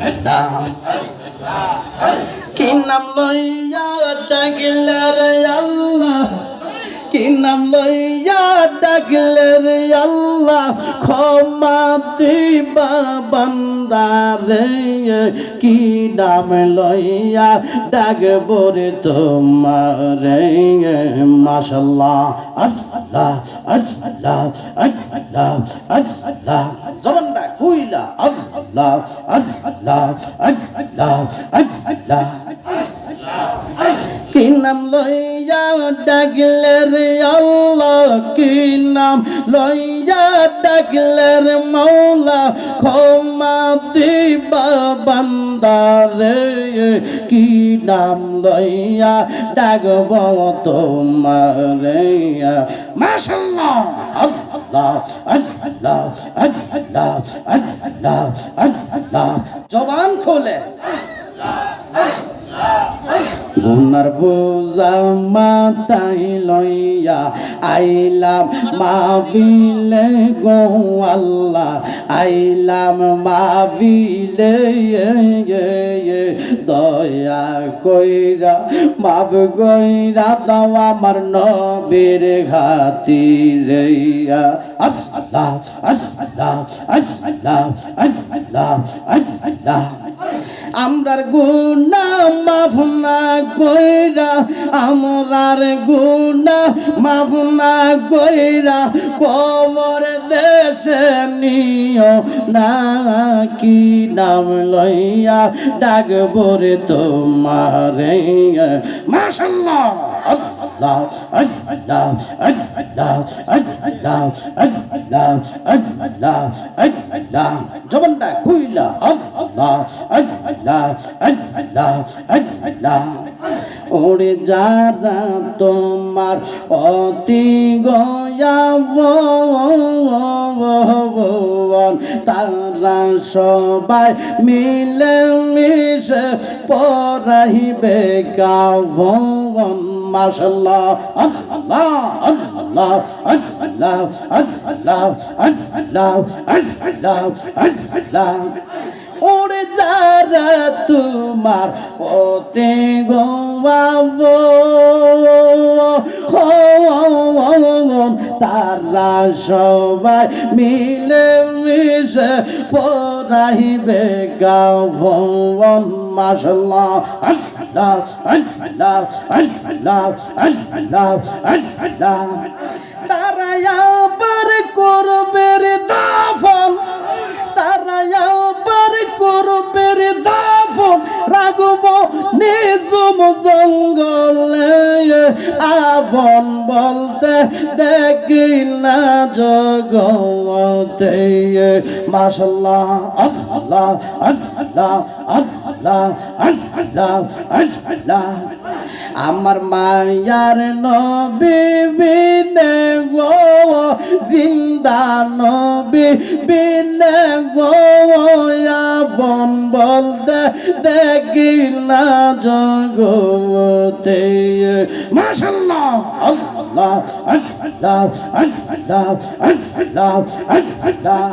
আল্লাহ কি নাম লইয়া ডাকলে রে আল্লাহ কি নাম লইয়া ডাকলে রে আল্লাহ ক্ষমা দিবা বান্দারে কি নাম লইয়া ডাকবো রে তোমারে মাশাআল্লাহ আল্লাহ আল্লাহ আল্লাহ আল্লাহ জবানটা কইলা আল্লাহ আল্লাহ আল্লাহ আল্লাহ কি নাম লইয়া ডাকলে রে আল্লাহ কি নাম লইয়া ডাকলে রে মাওলা ক্ষমা দিবা বান্দারে কি নাম লইয়া ডাকব তোমারে মাশাআল্লাহ আল্লাহ আল্লাহ আল্লাহ আল্লাহ আল্লাহ জবান খোলে গুনার বোঝা মাথায় লইয়া আইলাম মাহফিলে গো আল্লাহ আইলাম মাহফিলে দয়া কইরা মাফ কইরা দাও আমার নবীর খাতিরে আল্লাহ আল্লাহ আল্লাহ আল্লাহ আল্লাহ আমরার গুনাহ মাফ না কইরা আমরার গুনাহ মাফ না কইরা কবর দেশে নিও না কি নাম লইয়া ডাকবো রে তোমারে মাশাআল্লাহ আল্লাহ আল্লাহ আল্লাহ আল্লাহ আল্লাহ আল্লাহ আল্লাহ জবানটা কইলা আল্লাহ আল্লাহ আল্লাহ আল্লাহ ওরে যারা তোমার অতি গয়াবন তারা সবাই মিলে মিশে পড়াইবে গাবন মাশাআল্লাহ আল্লাহ আল্লাহ আল্লাহ আল্লাহ আল্লাহ আল্লাহ আল্লাহ ওরে যারা তোমার পথে গোয়াবো তারা সবাই মিলে মিশে পড়াইবে গাবন মাশাআল্লাহ আল্লাহ আল্লাহ আল্লাহ আল্লাহ আল্লাহ তারা আবার করবে রে দাফন তারা আবার করবে রে দাফন রাগব নিজম জঙ্গলে আপন বলতে দেখি না জগতে মাশাআল্লাহ আল্লাহ আল্লাহ আল্লাহ আল্লাহ আল্লাহ আমার মায়ার নবী বিনে গো জিন্দা নবী বিনে গো আপন বলতে দেখি না জগতে মাশাআল্লাহ আল্লাহ আল্লাহ আল্লাহ আল্লাহ আল্লাহ